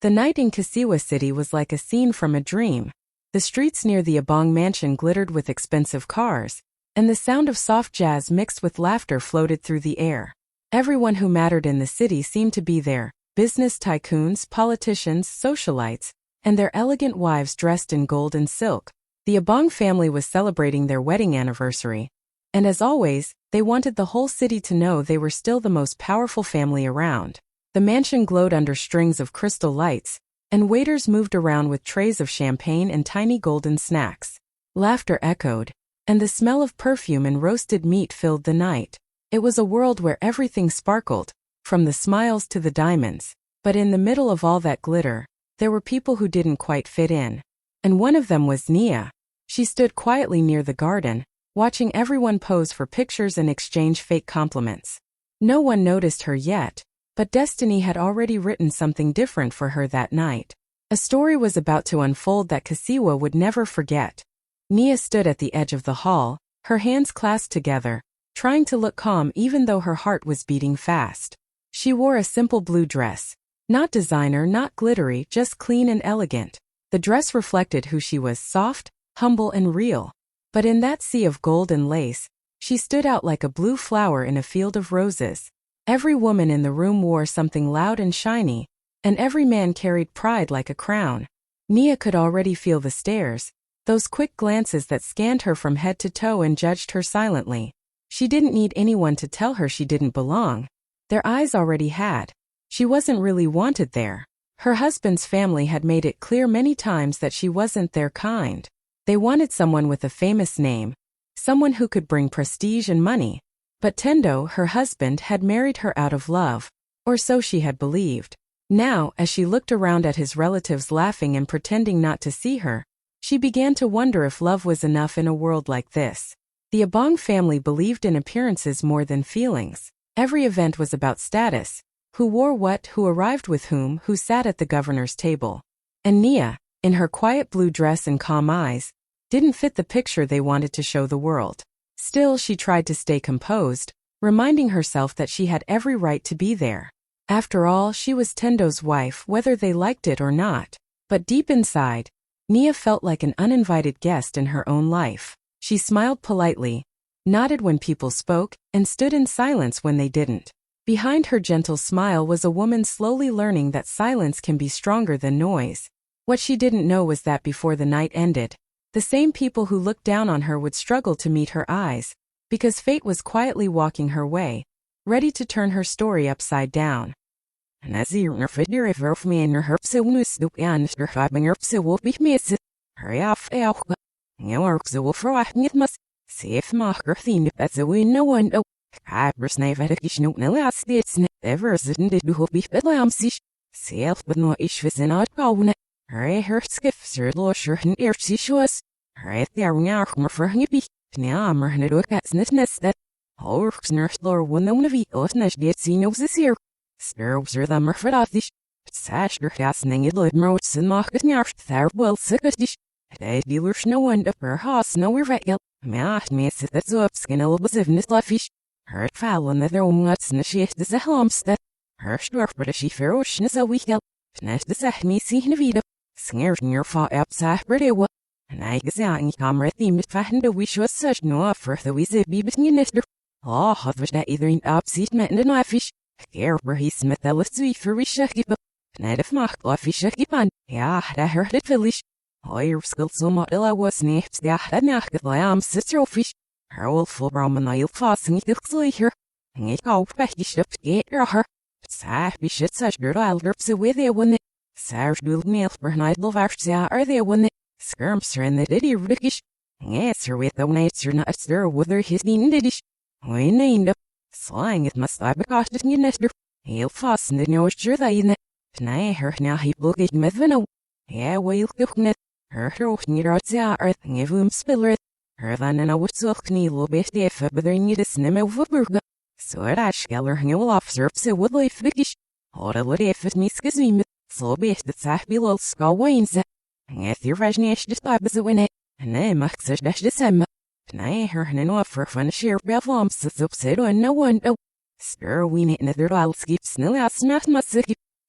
The night in Kasiwa City was like a scene from a dream. The streets near the Abong mansion glittered with expensive cars, and the sound of soft jazz mixed with laughter floated through the air. Everyone who mattered in the city seemed to be there: business tycoons, politicians, socialites, and their elegant wives dressed in gold and silk. The Abong family was celebrating their wedding anniversary, and as always, they wanted the whole city to know they were still the most powerful family around. The mansion glowed under strings of crystal lights, and waiters moved around with trays of champagne and tiny golden snacks. Laughter echoed, and the smell of perfume and roasted meat filled the night. It was a world where everything sparkled, from the smiles to the diamonds. But in the middle of all that glitter, there were people who didn't quite fit in. And one of them was Nia. She stood quietly near the garden, watching everyone pose for pictures and exchange fake compliments. No one noticed her yet, but destiny had already written something different for her that night. A story was about to unfold that Kasiwa would never forget. Nia stood at the edge of the hall, her hands clasped together, trying to look calm even though her heart was beating fast. She wore a simple blue dress. Not designer, not glittery, just clean and elegant. The dress reflected who she was: soft, humble, and real. But in that sea of gold and lace, she stood out like a blue flower in a field of roses. Every woman in the room wore something loud and shiny, and every man carried pride like a crown. Nia could already feel the stares, those quick glances that scanned her from head to toe and judged her silently. She didn't need anyone to tell her she didn't belong. Their eyes already had. She wasn't really wanted there. Her husband's family had made it clear many times that she wasn't their kind. They wanted someone with a famous name, someone who could bring prestige and money. But Tendo, her husband, had married her out of love, or so she had believed. Now, as she looked around at his relatives laughing and pretending not to see her, she began to wonder if love was enough in a world like this. The Abong family believed in appearances more than feelings. Every event was about status: who wore what, who arrived with whom, who sat at the governor's table. And Nia, in her quiet blue dress and calm eyes, didn't fit the picture they wanted to show the world. Still, she tried to stay composed, reminding herself that she had every right to be there. After all, she was Tendo's wife, whether they liked it or not. But deep inside, Nia felt like an uninvited guest in her own life. She smiled politely, nodded when people spoke, and stood in silence when they didn't. Behind her gentle smile was a woman slowly learning that silence can be stronger than noise. What she didn't know was that before the night ended, the same people who looked down on her would struggle to meet her eyes, because fate was quietly walking her way, ready to turn her story upside down.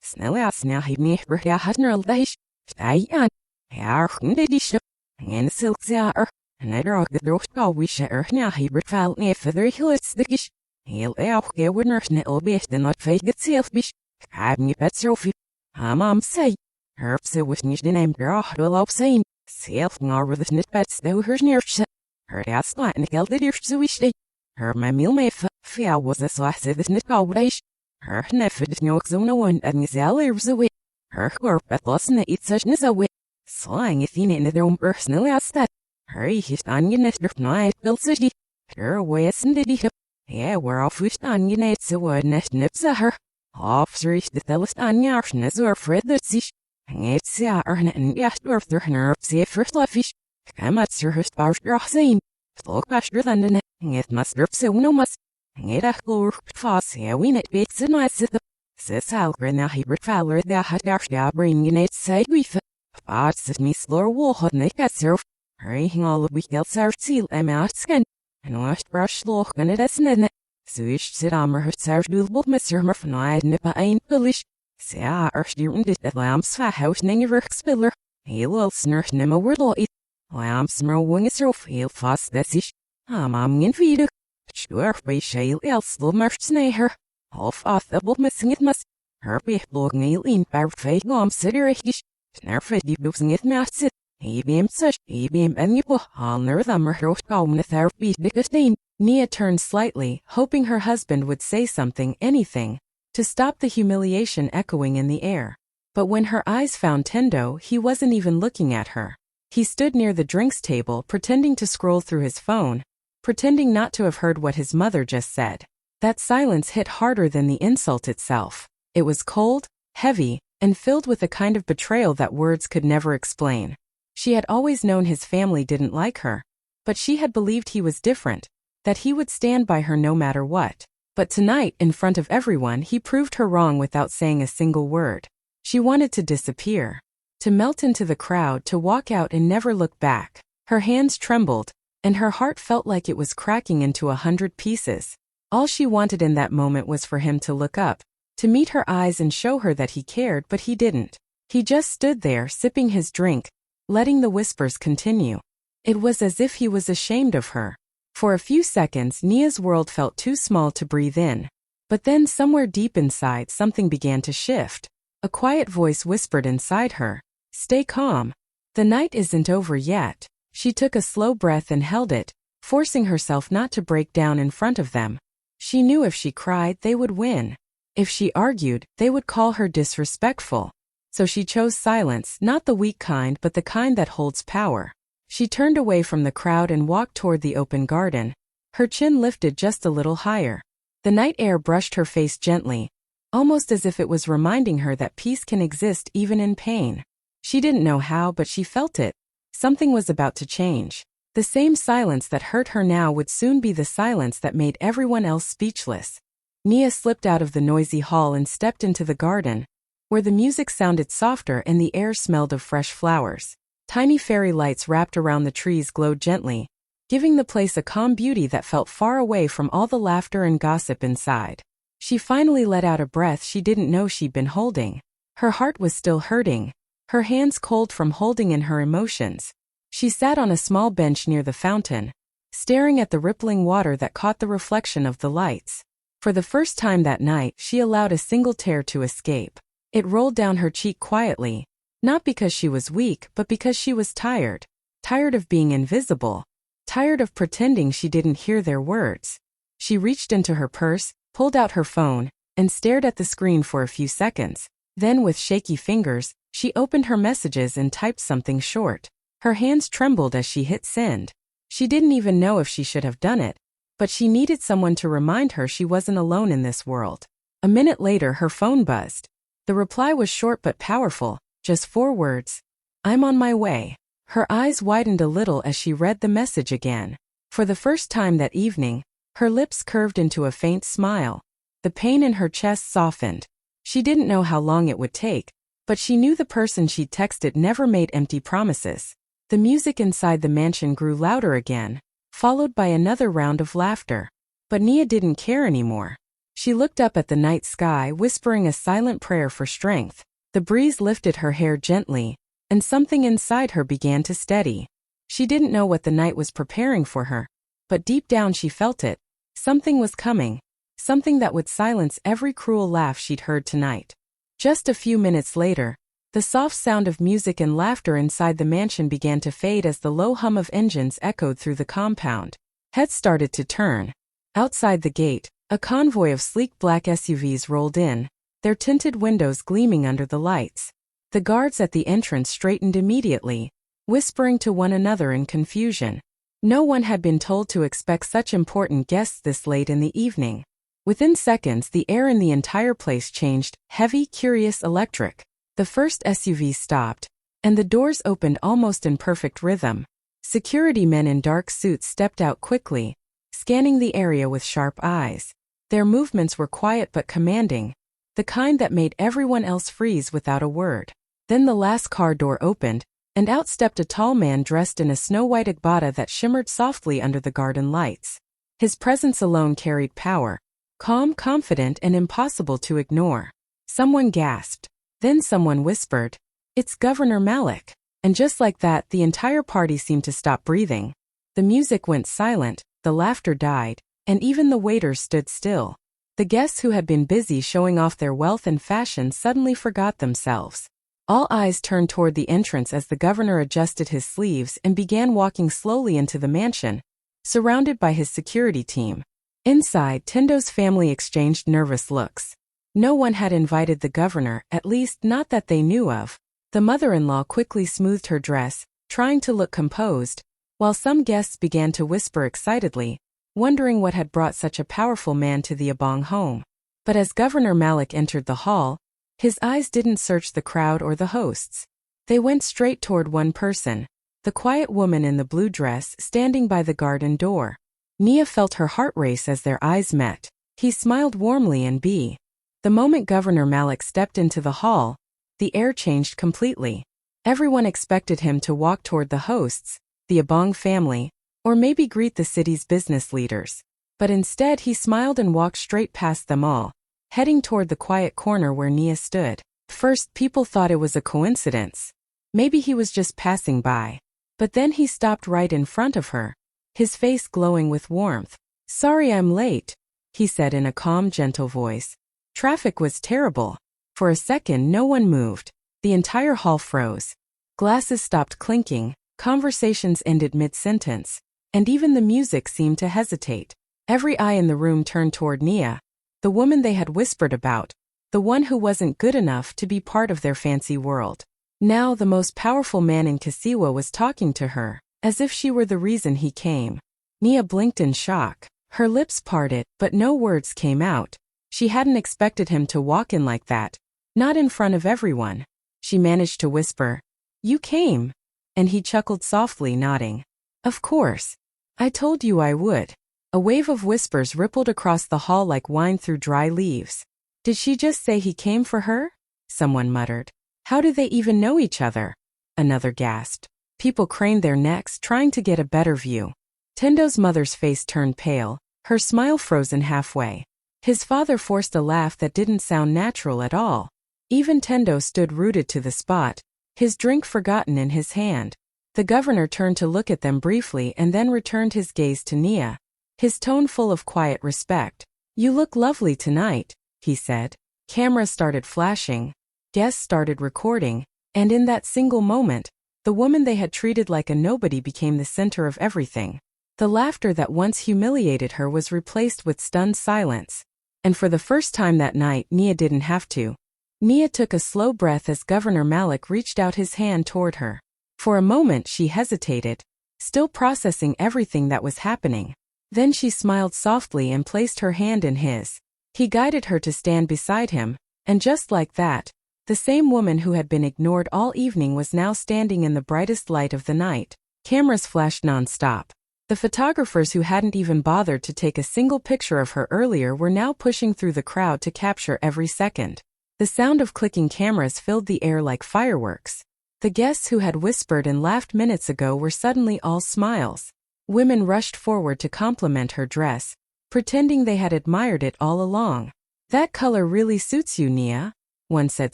Snellasnahi me Hadneraldish, Dian, Harkundedish, and Silkzar, and I drog the Drochka wish Nahi Bertal ne feather hillets the gish. He'll get winners nettle best and not fake itself bish. Have me pet Sophie. Mom say, Herbs was nicht the name Drach will up saying, self nor with the snit pets though her nurse. Her ass light and held the dish to wish day. Her my meal may fair was a slice of the snit always. Her nephew is no zone one and his lives away. Her corp at loss and eat such as away. Slang if in their own personal as that. Hurry his onion at the night built city. Her way isn't it? Yeah, we're off with onion at the word nest nips at her. Officers the tellest onion or Fred the sish. It's the and yet or their nerve say first fish. Come at Sir her spouse same. Talk faster than the net. It must drop so no must. It a gloor fast here we net bakes and nice at the says Algren a hybrid fowler that had our bringing it side with parts of me slow wall hot neck at surf. Hurrying all the week else our seal and out skin. And washed brush loch and it as net. Swish sit on her sarge doodle Mr. Murphy nipper ain't bullish. Say our student did the lamps for house ning work spiller. He will snurf nimmer wordle it. Lamps mer wing is rough, he'll fast this ish. Mam in feed. Sure, by shale else will merch snay her. Half off the book missing it must. Her be blog nail in bar fake gom siderish. Snarfed deep losing it mast it. He beam such, he beam and you put on her thumber roast calm the therapy dickerstain. Nia turned slightly, hoping her husband would say something, anything, to stop the humiliation echoing in the air. But when her eyes found Tendo, he wasn't even looking at her. He stood near the drinks table, pretending to scroll through his phone, pretending not to have heard what his mother just said. That silence hit harder than the insult itself. It was cold, heavy, and filled with a kind of betrayal that words could never explain. She had always known his family didn't like her, but she had believed he was different, that he would stand by her no matter what. But tonight, in front of everyone, he proved her wrong without saying a single word. She wanted to disappear, to melt into the crowd, to walk out and never look back. Her hands trembled, and her heart felt like it was cracking into 100 pieces. All she wanted in that moment was for him to look up, to meet her eyes and show her that he cared, but he didn't. He just stood there, sipping his drink, letting the whispers continue. It was as if he was ashamed of her. For a few seconds, Nia's world felt too small to breathe in. But then somewhere deep inside, something began to shift. A quiet voice whispered inside her, "Stay calm. The night isn't over yet." She took a slow breath and held it, forcing herself not to break down in front of them. She knew if she cried, they would win. If she argued, they would call her disrespectful. So she chose silence, not the weak kind but the kind that holds power. She turned away from the crowd and walked toward the open garden. Her chin lifted just a little higher. The night air brushed her face gently, almost as if it was reminding her that peace can exist even in pain. She didn't know how, but she felt it. Something was about to change. The same silence that hurt her now would soon be the silence that made everyone else speechless. Nia slipped out of the noisy hall and stepped into the garden, where the music sounded softer and the air smelled of fresh flowers. Tiny fairy lights wrapped around the trees glowed gently, giving the place a calm beauty that felt far away from all the laughter and gossip inside. She finally let out a breath she didn't know she'd been holding. Her heart was still hurting, her hands cold from holding in her emotions. She sat on a small bench near the fountain, staring at the rippling water that caught the reflection of the lights. For the first time that night, she allowed a single tear to escape. It rolled down her cheek quietly, not because she was weak, but because she was tired. Tired of being invisible. Tired of pretending she didn't hear their words. She reached into her purse, pulled out her phone, and stared at the screen for a few seconds. Then with shaky fingers, she opened her messages and typed something short. Her hands trembled as she hit send. She didn't even know if she should have done it, but she needed someone to remind her she wasn't alone in this world. A minute later, her phone buzzed. The reply was short but powerful, just 4 words. "I'm on my way." Her eyes widened a little as she read the message again. For the first time that evening, her lips curved into a faint smile. The pain in her chest softened. She didn't know how long it would take, but she knew the person she'd texted never made empty promises. The music inside the mansion grew louder again, followed by another round of laughter. But Nia didn't care anymore. She looked up at the night sky, whispering a silent prayer for strength. The breeze lifted her hair gently, and something inside her began to steady. She didn't know what the night was preparing for her, but deep down she felt it. Something was coming, something that would silence every cruel laugh she'd heard tonight. Just a few minutes later, the soft sound of music and laughter inside the mansion began to fade as the low hum of engines echoed through the compound. Heads started to turn. Outside the gate, a convoy of sleek black SUVs rolled in, their tinted windows gleaming under the lights. The guards at the entrance straightened immediately, whispering to one another in confusion. No one had been told to expect such important guests this late in the evening. Within seconds, the air in the entire place changed, heavy, curious, electric. The first SUV stopped, and the doors opened almost in perfect rhythm. Security men in dark suits stepped out quickly, scanning the area with sharp eyes. Their movements were quiet but commanding, the kind that made everyone else freeze without a word. Then the last car door opened, and out stepped a tall man dressed in a snow-white agbada that shimmered softly under the garden lights. His presence alone carried power, calm, confident, and impossible to ignore. Someone gasped. Then someone whispered, "It's Governor Malik." And just like that, the entire party seemed to stop breathing. The music went silent, the laughter died, and even the waiters stood still. The guests who had been busy showing off their wealth and fashion suddenly forgot themselves. All eyes turned toward the entrance as the governor adjusted his sleeves and began walking slowly into the mansion, surrounded by his security team. Inside, Tendo's family exchanged nervous looks. No one had invited the governor, at least not that they knew of. The mother-in-law quickly smoothed her dress, trying to look composed, while some guests began to whisper excitedly, wondering what had brought such a powerful man to the Obong home. But as Governor Malik entered the hall, his eyes didn't search the crowd or the hosts. They went straight toward one person, the quiet woman in the blue dress standing by the garden door. Nia felt her heart race as their eyes met. He smiled warmly and The moment Governor Malik stepped into the hall, the air changed completely. Everyone expected him to walk toward the hosts, the Obong family, or maybe greet the city's business leaders. But instead he smiled and walked straight past them all, heading toward the quiet corner where Nia stood. First, people thought it was a coincidence. Maybe he was just passing by. But then he stopped right in front of her, his face glowing with warmth. "Sorry I'm late," he said in a calm, gentle voice. Traffic was terrible. For a second, no one moved. The entire hall froze. Glasses stopped clinking, conversations ended mid-sentence, and even the music seemed to hesitate. Every eye in the room turned toward Nia, the woman they had whispered about, the one who wasn't good enough to be part of their fancy world. Now the most powerful man in Kasiwa was talking to her, as if she were the reason he came. Nia blinked in shock. Her lips parted, but no words came out. She hadn't expected him to walk in like that, not in front of everyone. She managed to whisper, "You came," and he chuckled softly, nodding. "Of course. I told you I would." A wave of whispers rippled across the hall like wine through dry leaves. "Did she just say he came for her?" someone muttered. "How do they even know each other?" another gasped. People craned their necks, trying to get a better view. Tendo's mother's face turned pale, her smile frozen halfway. His father forced a laugh that didn't sound natural at all. Even Tendo stood rooted to the spot, his drink forgotten in his hand. The governor turned to look at them briefly and then returned his gaze to Nia, his tone full of quiet respect. "You look lovely tonight," he said. Cameras started flashing, guests started recording, and in that single moment, the woman they had treated like a nobody became the center of everything. The laughter that once humiliated her was replaced with stunned silence. And for the first time that night, Nia didn't have to. Nia took a slow breath as Governor Malik reached out his hand toward her. For a moment she hesitated, still processing everything that was happening. Then she smiled softly and placed her hand in his. He guided her to stand beside him, and just like that, the same woman who had been ignored all evening was now standing in the brightest light of the night. Cameras flashed non-stop. The photographers who hadn't even bothered to take a single picture of her earlier were now pushing through the crowd to capture every second. The sound of clicking cameras filled the air like fireworks. The guests who had whispered and laughed minutes ago were suddenly all smiles. Women rushed forward to compliment her dress, pretending they had admired it all along. "That color really suits you, Nia," one said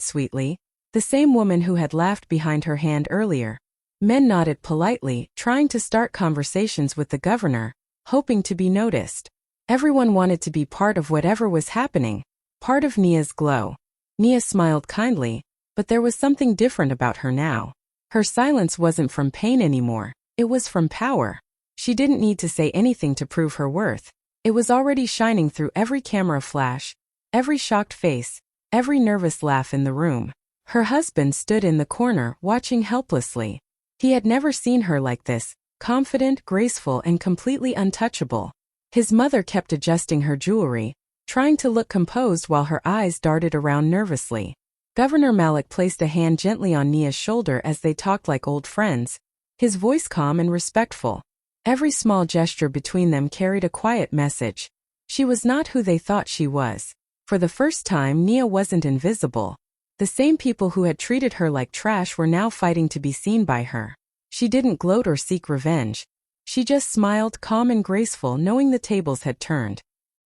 sweetly, the same woman who had laughed behind her hand earlier. Men nodded politely, trying to start conversations with the governor, hoping to be noticed. Everyone wanted to be part of whatever was happening, part of Nia's glow. Nia smiled kindly, but there was something different about her now. Her silence wasn't from pain anymore, it was from power. She didn't need to say anything to prove her worth. It was already shining through every camera flash, every shocked face, every nervous laugh in the room. Her husband stood in the corner, watching helplessly. He had never seen her like this, confident, graceful, and completely untouchable. His mother kept adjusting her jewelry, trying to look composed while her eyes darted around nervously. Governor Malik placed a hand gently on Nia's shoulder as they talked like old friends, his voice calm and respectful. Every small gesture between them carried a quiet message. She was not who they thought she was. For the first time, Nia wasn't invisible. The same people who had treated her like trash were now fighting to be seen by her. She didn't gloat or seek revenge. She just smiled, calm and graceful, knowing the tables had turned.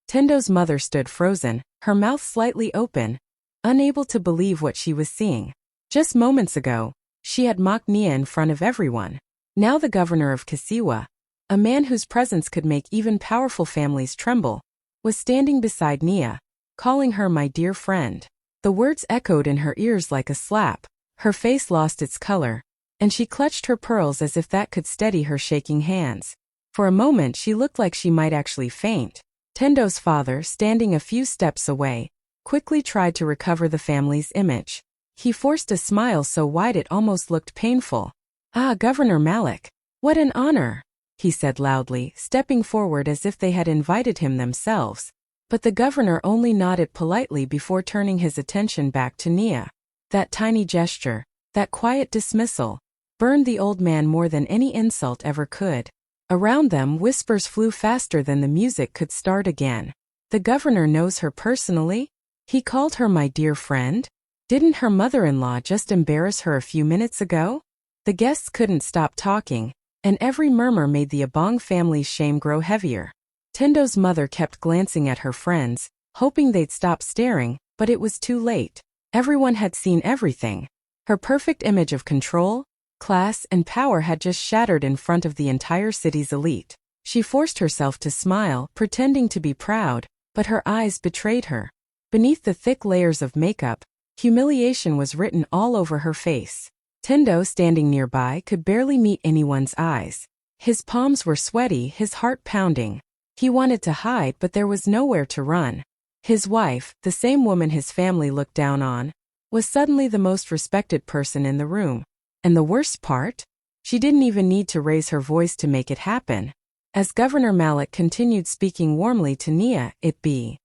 Tendo's mother stood frozen, her mouth slightly open, unable to believe what she was seeing. Just moments ago, she had mocked Nia in front of everyone. Now the governor of Kisiwa, a man whose presence could make even powerful families tremble, was standing beside Nia, calling her my dear friend. The words echoed in her ears like a slap. Her face lost its color, and she clutched her pearls as if that could steady her shaking hands. For a moment she looked like she might actually faint. Tendo's father, standing a few steps away, quickly tried to recover the family's image. He forced a smile so wide it almost looked painful. "Ah, Governor Malik, what an honor," he said loudly, stepping forward as if they had invited him themselves. But the governor only nodded politely before turning his attention back to Nia. That tiny gesture, that quiet dismissal, burned the old man more than any insult ever could. Around them, whispers flew faster than the music could start again. The governor knows her personally? He called her my dear friend? Didn't her mother-in-law just embarrass her a few minutes ago? The guests couldn't stop talking, and every murmur made the Abong family's shame grow heavier. Tendo's mother kept glancing at her friends, hoping they'd stop staring, but it was too late. Everyone had seen everything. Her perfect image of control, class, and power had just shattered in front of the entire city's elite. She forced herself to smile, pretending to be proud, but her eyes betrayed her. Beneath the thick layers of makeup, humiliation was written all over her face. Tendo, standing nearby, could barely meet anyone's eyes. His palms were sweaty, his heart pounding. He wanted to hide, but there was nowhere to run. His wife, the same woman his family looked down on, was suddenly the most respected person in the room. And the worst part? She didn't even need to raise her voice to make it happen. As Governor Malik continued speaking warmly to Nia, it be.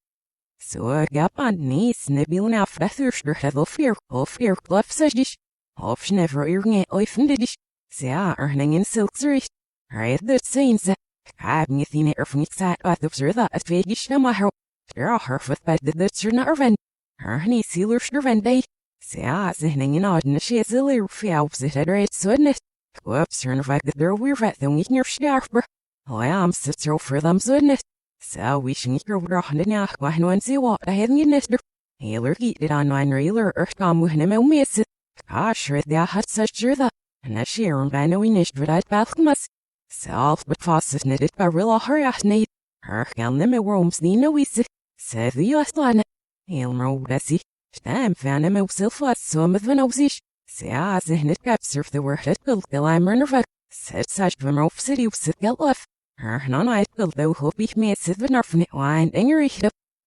"So gapani snibilna frethurshder fear glufsadish. Of never irnge oifendish. Sea erningen silksrich. Right the saints. Kabnithine erfnitsat at the zerda at vegishamahar. There are her with bed the zernerven. Ernie sealershdervende. Sea zihningen odne shizili fiaupsit red sudnet. Websernvag the der we're vet the weekner sharper. I am sitzer for them sudnet. So we shinker wrahndina when one see what I hadn't in it. Healer heated on one reeler earthcom with him miss. Gosh, there had such zerda. And a sheer and banowinish but bathmas. Self but faucet knitted by real hurriatnate. Herkan them worms the noise. Said the Yaslan. Hilmer Bessie. Stam fan him self as some of an osish. Say as in it capture the word at built the limer. Said such from off city sit get left. Her non I built though hope ich me sit the nerf net wine angry.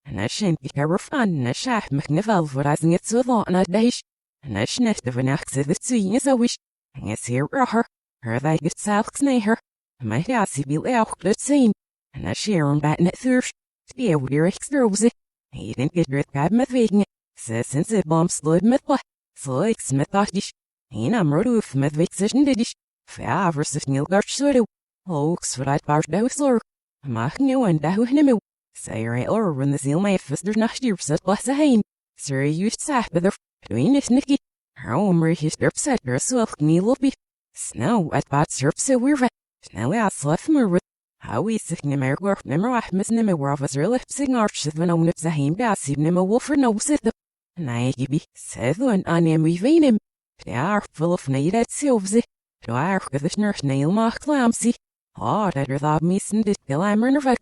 And I shan't be ever fun and a shaft McNivel for as it so long a dash. And I sniffed of an accent that swing is a wish. And it's here her. Her they get south snaher. My assy be out the scene. And I share on bat net thirst. Be a weird extrovert. He didn't get rid of my vegan. Says since it bomb slid metla. Slick smethodish. He am roof met vixation dish. Favor sitting garch soda. Oaks for that part dowsler. Mach new and down him. Say or when the seal my fister not your set bless a hain. Sir, you sat with her. Doing it, Nicky. Her own his upset her self knee lobby. Snow at bot serp so we're vet. Now I slept more with. How is it nimmer work nimmer ahmis nimmer was really sing arches when on the him gas nimmer wolfer no sit the Naibi, said when I am weaving him. They are full of needed silvesy. Do I are with the nurse nail mark clamsy. Oh, that without me send it till I'm nervous.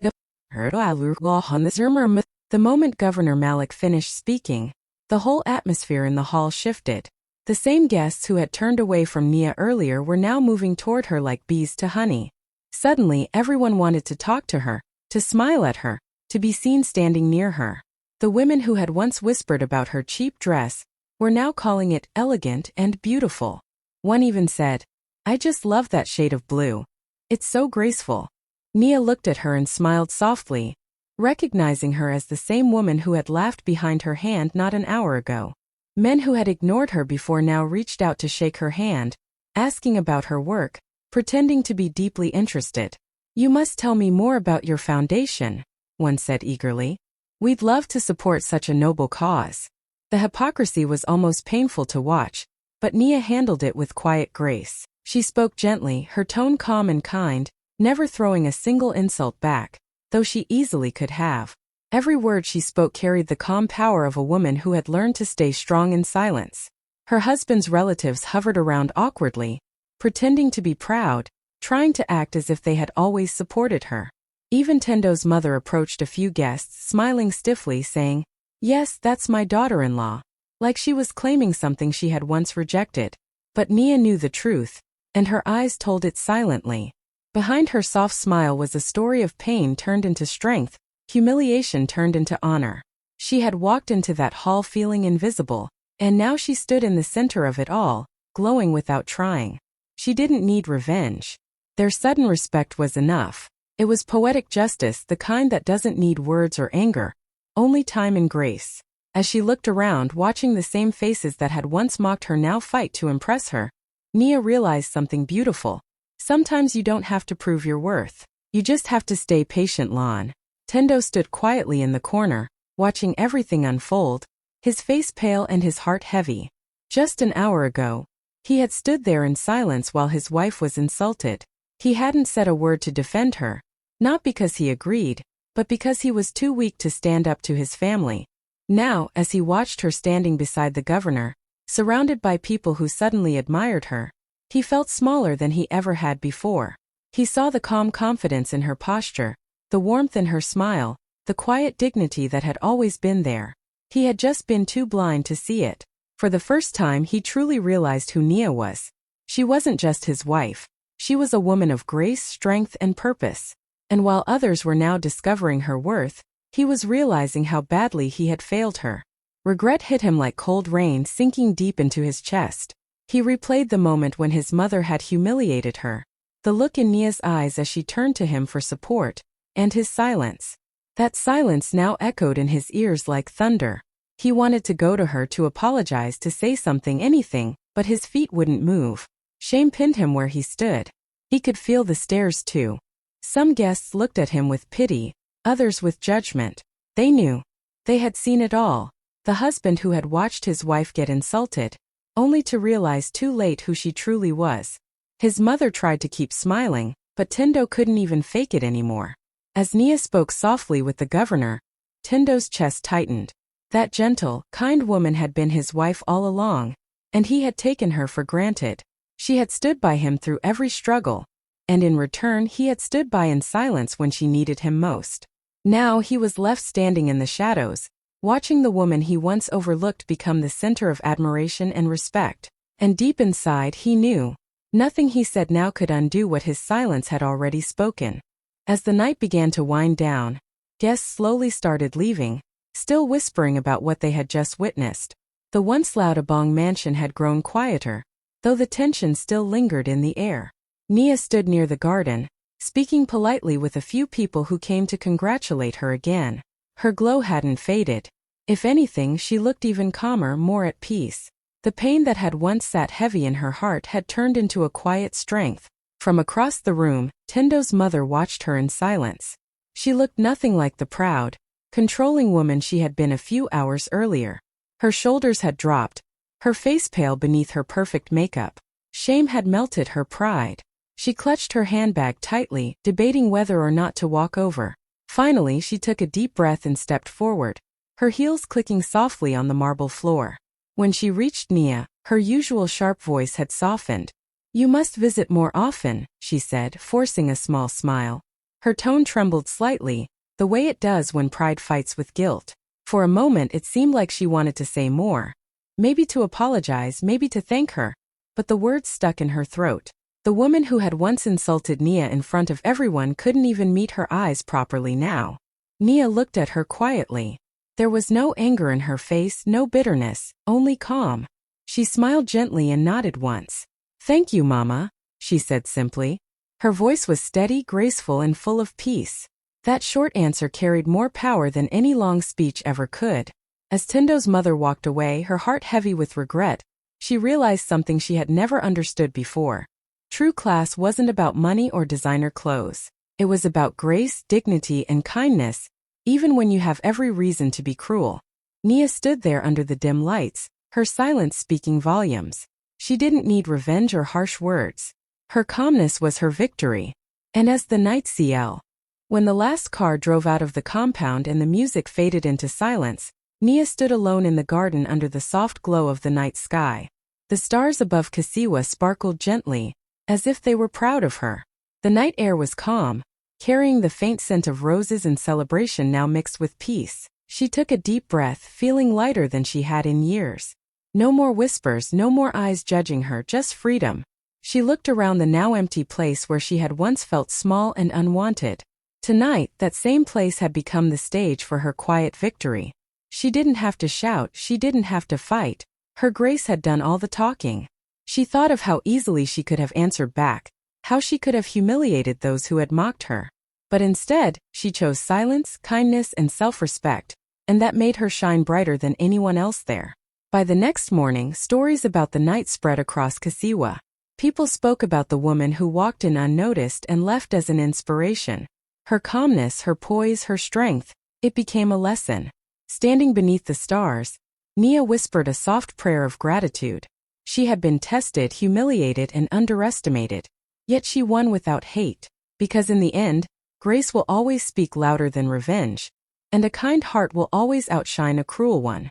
Heard I lurk on this murmur. The moment Governor Malik finished speaking, the whole atmosphere in the hall shifted. The same guests who had turned away from Nia earlier were now moving toward her like bees to honey. Suddenly, everyone wanted to talk to her, to smile at her, to be seen standing near her. The women who had once whispered about her cheap dress were now calling it elegant and beautiful. One even said, "I just love that shade of blue. It's so graceful." Nia looked at her and smiled softly, recognizing her as the same woman who had laughed behind her hand not an hour ago. Men who had ignored her before now reached out to shake her hand, asking about her work, pretending to be deeply interested. "You must tell me more about your foundation," one said eagerly. "We'd love to support such a noble cause." The hypocrisy was almost painful to watch, but Nia handled it with quiet grace. She spoke gently, her tone calm and kind, never throwing a single insult back, though she easily could have. Every word she spoke carried the calm power of a woman who had learned to stay strong in silence. Her husband's relatives hovered around awkwardly, pretending to be proud, trying to act as if they had always supported her. Even Tendo's mother approached a few guests, smiling stiffly, saying, "Yes, that's my daughter-in-law," like she was claiming something she had once rejected. But Nia knew the truth, and her eyes told it silently. Behind her soft smile was a story of pain turned into strength, humiliation turned into honor. She had walked into that hall feeling invisible, and now she stood in the center of it all, glowing without trying. She didn't need revenge. Their sudden respect was enough. It was poetic justice, the kind that doesn't need words or anger, only time and grace. As she looked around, watching the same faces that had once mocked her now fight to impress her, Nia realized something beautiful. Sometimes you don't have to prove your worth. You just have to stay patient. Lon Tendo stood quietly in the corner, watching everything unfold, his face pale and his heart heavy. Just an hour ago, he had stood there in silence while his wife was insulted. He hadn't said a word to defend her, not because he agreed, but because he was too weak to stand up to his family. Now, as he watched her standing beside the governor, surrounded by people who suddenly admired her, he felt smaller than he ever had before. He saw the calm confidence in her posture, the warmth in her smile, the quiet dignity that had always been there. He had just been too blind to see it. For the first time he truly realized who Nia was. She wasn't just his wife. She was a woman of grace, strength, and purpose. And while others were now discovering her worth, he was realizing how badly he had failed her. Regret hit him like cold rain, sinking deep into his chest. He replayed the moment when his mother had humiliated her, the look in Nia's eyes as she turned to him for support, and his silence. That silence now echoed in his ears like thunder. He wanted to go to her to apologize, to say something, anything, but his feet wouldn't move. Shame pinned him where he stood. He could feel the stares too. Some guests looked at him with pity, others with judgment. They knew. They had seen it all. The husband who had watched his wife get insulted, only to realize too late who she truly was. His mother tried to keep smiling, but Tendo couldn't even fake it anymore. As Nia spoke softly with the governor, Tendo's chest tightened. That gentle, kind woman had been his wife all along, and he had taken her for granted. She had stood by him through every struggle, and in return he had stood by in silence when she needed him most. Now he was left standing in the shadows, watching the woman he once overlooked become the center of admiration and respect. And deep inside he knew, nothing he said now could undo what his silence had already spoken. As the night began to wind down, guests slowly started leaving, still whispering about what they had just witnessed. The once loud Abong mansion had grown quieter, though the tension still lingered in the air. Nia stood near the garden, speaking politely with a few people who came to congratulate her again. Her glow hadn't faded. If anything, she looked even calmer, more at peace. The pain that had once sat heavy in her heart had turned into a quiet strength. From across the room, Tendo's mother watched her in silence. She looked nothing like the proud, controlling woman she had been a few hours earlier. Her shoulders had dropped, her face pale beneath her perfect makeup. Shame had melted her pride. She clutched her handbag tightly, debating whether or not to walk over. Finally, she took a deep breath and stepped forward, her heels clicking softly on the marble floor. When she reached Nia, her usual sharp voice had softened. "You must visit more often," she said, forcing a small smile. Her tone trembled slightly, the way it does when pride fights with guilt. For a moment it seemed like she wanted to say more. Maybe to apologize, maybe to thank her. But the words stuck in her throat. The woman who had once insulted Nia in front of everyone couldn't even meet her eyes properly now. Nia looked at her quietly. There was no anger in her face, no bitterness, only calm. She smiled gently and nodded once. "Thank you, Mama," she said simply. Her voice was steady, graceful, and full of peace. That short answer carried more power than any long speech ever could. As Tendo's mother walked away, her heart heavy with regret, she realized something she had never understood before. True class wasn't about money or designer clothes. It was about grace, dignity, and kindness, even when you have every reason to be cruel. Nia stood there under the dim lights, her silence speaking volumes. She didn't need revenge or harsh words. Her calmness was her victory. And as the night cl. When the last car drove out of the compound and the music faded into silence, Nia stood alone in the garden under the soft glow of the night sky. The stars above Kasiwa sparkled gently, as if they were proud of her. The night air was calm, carrying the faint scent of roses and celebration now mixed with peace. She took a deep breath, feeling lighter than she had in years. No more whispers, no more eyes judging her, just freedom. She looked around the now empty place where she had once felt small and unwanted. Tonight, that same place had become the stage for her quiet victory. She didn't have to shout, she didn't have to fight. Her grace had done all the talking. She thought of how easily she could have answered back, how she could have humiliated those who had mocked her. But instead, she chose silence, kindness, and self-respect, and that made her shine brighter than anyone else there. By the next morning, stories about the night spread across Kasiwa. People spoke about the woman who walked in unnoticed and left as an inspiration. Her calmness, her poise, her strength, it became a lesson. Standing beneath the stars, Nia whispered a soft prayer of gratitude. She had been tested, humiliated, and underestimated. Yet she won without hate, because in the end, grace will always speak louder than revenge, and a kind heart will always outshine a cruel one.